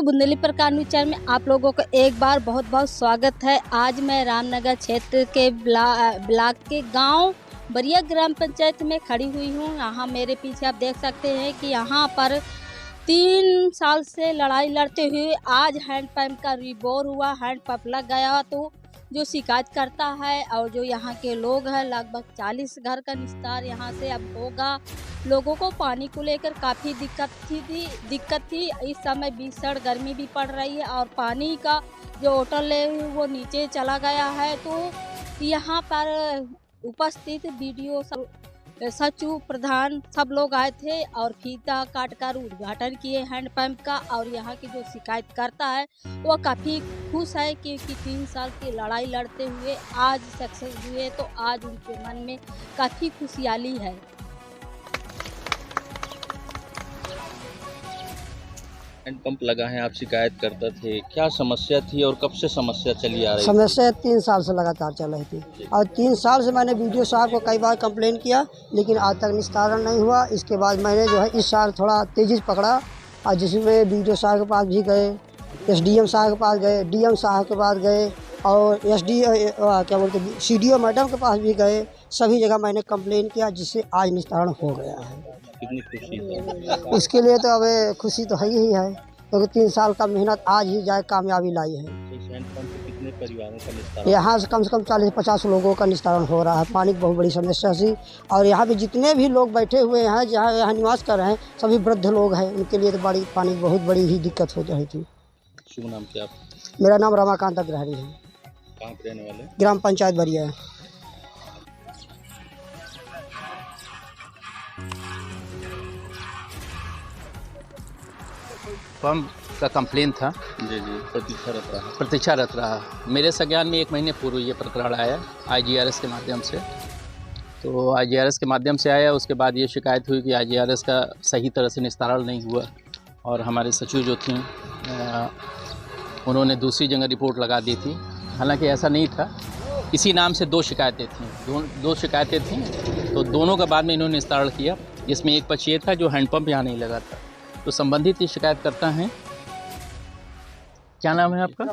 बुंदेली प्रकार news channel में आप लोगों को एक बार बहुत बहुत स्वागत है। आज मैं रामनगर क्षेत्र के ब्लॉक के गांव बरिया ग्राम पंचायत में खड़ी हुई हूं। यहाँ मेरे पीछे आप देख सकते हैं कि यहाँ पर 3 साल से लड़ाई लड़ते हुए आज हैंडपंप का रिबोर हुआ, हैंडपंप लग गया। तो जो शिकायत करता है और जो यहाँ के लोग हैं, लगभग 40 घर का निस्तार यहाँ से अब होगा। लोगों को पानी को लेकर काफ़ी दिक्कत थी। इस समय भीषण गर्मी भी पड़ रही है और पानी का जो होटल है वो नीचे चला गया है। तो यहाँ पर उपस्थित बीडीओ सचिव प्रधान सब लोग आए थे और फीता काट कर उद्घाटन किए हैंडपंप का। और यहाँ की जो शिकायत करता है वो काफ़ी खुश है क्योंकि 3 साल की लड़ाई लड़ते हुए आज सक्सेस हुए। तो आज उनके मन में काफ़ी खुशहाली है। हैंडपंप लगा है, आप शिकायत करते थे, क्या समस्या थी और कब से समस्या चली आ रही है? समस्या 3 साल से लगातार चल रही थी और 3 साल से मैंने बीडीओ साहब को कई बार कंप्लेन किया, लेकिन आज तक निस्तारण नहीं हुआ। इसके बाद मैंने जो है इस साल थोड़ा तेजी पकड़ा और जिसमें बीडीओ साहब के पास भी गए, एसडीएम साहब के पास गए, डीएम साहब के पास गए और सीडीओ मैडम के पास भी गए। सभी जगह मैंने कंप्लेन किया, जिससे आज निस्तारण हो गया है। कितनी खुशी है? इसके लिए तो अब खुशी तो है ही है, क्योंकि 3 साल का मेहनत आज ही जाए कामयाबी लाई है। हैंडपंप से कितने परिवारों का निस्तारण? यहाँ से कम 40-50 लोगों का निस्तारण हो रहा है। पानी की बहुत बड़ी समस्या थी और यहाँ पे जितने भी लोग बैठे हुए हैं, जहाँ यहाँ निवास कर रहे हैं, सभी वृद्ध लोग हैं। उनके लिए तो पानी की बहुत बड़ी ही दिक्कत हो रही थी। शुभ नाम क्या? मेरा नाम रमाकांत अग्रहरी है। कहाँ के रहने वाले? ग्राम पंचायत बरिया। पंप का कंप्लेन था। जी, प्रतीक्षारत रहा। मेरे संज्ञान में 1 महीने पूर्व ये प्रकरण आया आईजीआरएस के माध्यम से। तो आईजीआरएस के माध्यम से आया, उसके बाद ये शिकायत हुई कि आईजीआरएस का सही तरह से निस्तारण नहीं हुआ और हमारे सचिव जो थी उन्होंने दूसरी जगह रिपोर्ट लगा दी थी। हालांकि ऐसा नहीं था, इसी नाम से 2 शिकायतें थीं, 2 शिकायतें थीं। तो दोनों का बाद में इन्होंने निस्तारण किया, जिसमें एक पक्ष ये था जो हैंडपंप यहाँ नहीं लगा था। तो संबंधित ये शिकायत करता है, क्या नाम है आपका?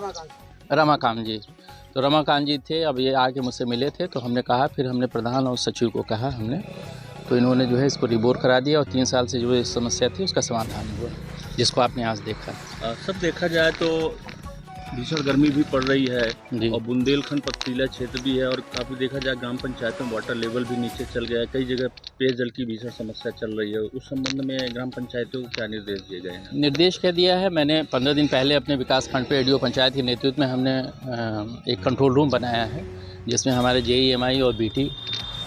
रमाकांत जी। तो रमाकांत जी थे, अब ये आके मुझसे मिले थे। तो हमने कहा, फिर हमने प्रधान और सचिव को कहा हमने, तो इन्होंने जो है इसको रिबोर करा दिया और 3 साल से जो समस्या थी उसका समाधान हुआ, जिसको आपने आज देखा। सब देखा जाए तो भीषण गर्मी भी पड़ रही है और बुंदेलखंड पथरीला क्षेत्र भी है और काफ़ी देखा जाए ग्राम पंचायत में वाटर लेवल भी नीचे चल गया है। कई जगह पेयजल की भीषण समस्या चल रही है। उस संबंध में ग्राम पंचायतों को क्या निर्देश दिए गए हैं? निर्देश क्या दिया है, मैंने 15 दिन पहले अपने विकास खंड पे एडीओ पंचायत के नेतृत्व में हमने एक कंट्रोल रूम बनाया है, जिसमें हमारे जेईएमआई और बीटी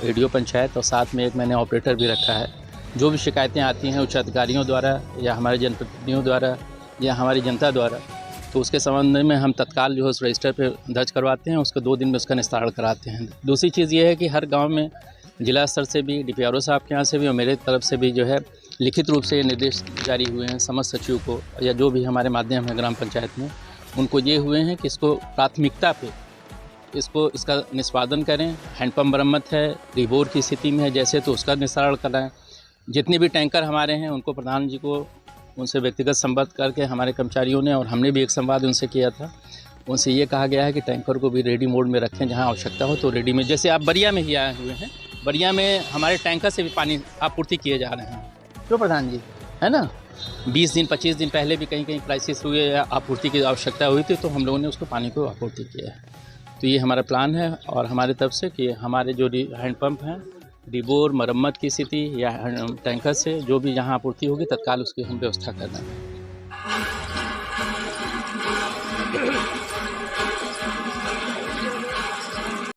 एडीओ पंचायत और साथ में एक मैंने ऑपरेटर भी रखा है। जो भी शिकायतें आती हैं उच्च अधिकारियों द्वारा या हमारे जनप्रतिनिधियों द्वारा या हमारी जनता द्वारा, तो उसके संबंध में हम तत्काल जो है उस रजिस्टर पे दर्ज करवाते हैं, उसको 2 दिन में उसका निस्तारण कराते हैं। दूसरी चीज़ ये है कि हर गांव में जिला स्तर से भी, डीपीआरओ साहब के यहाँ से भी और मेरे तरफ से भी जो है लिखित रूप से निर्देश जारी हुए हैं समस्त सचिव को या जो भी हमारे माध्यम है ग्राम पंचायत में, उनको ये हुए हैं कि इसको प्राथमिकता पे इसका निष्पादन करें। हैंडपम्प मरम्मत है, रिबोर की स्थिति में है जैसे, तो उसका निस्तारण कराएँ। जितने भी टैंकर हमारे हैं उनको प्रधान जी को उनसे व्यक्तिगत संवाद करके हमारे कर्मचारियों ने और हमने भी एक संवाद उनसे किया था। उनसे ये कहा गया है कि टैंकर को भी रेडी मोड में रखें, जहां आवश्यकता हो तो रेडी में, जैसे आप बरिया में ही आए हुए हैं, बरिया में हमारे टैंकर से भी पानी आपूर्ति किए जा रहे हैं, तो प्रधान जी है ना। 20 दिन 25 दिन पहले भी कहीं क्राइसिस हुए या आपूर्ति की आवश्यकता हुई थी, तो हम लोगों ने उसको पानी को आपूर्ति किया है। तो ये हमारा प्लान है और हमारे तरफ से कि हमारे जो हैंडपम्प हैं, रिबोर मरम्मत की स्थिति या टैंकर से जो भी यहाँ आपूर्ति होगी तत्काल उसकी हम व्यवस्था कर देंगे।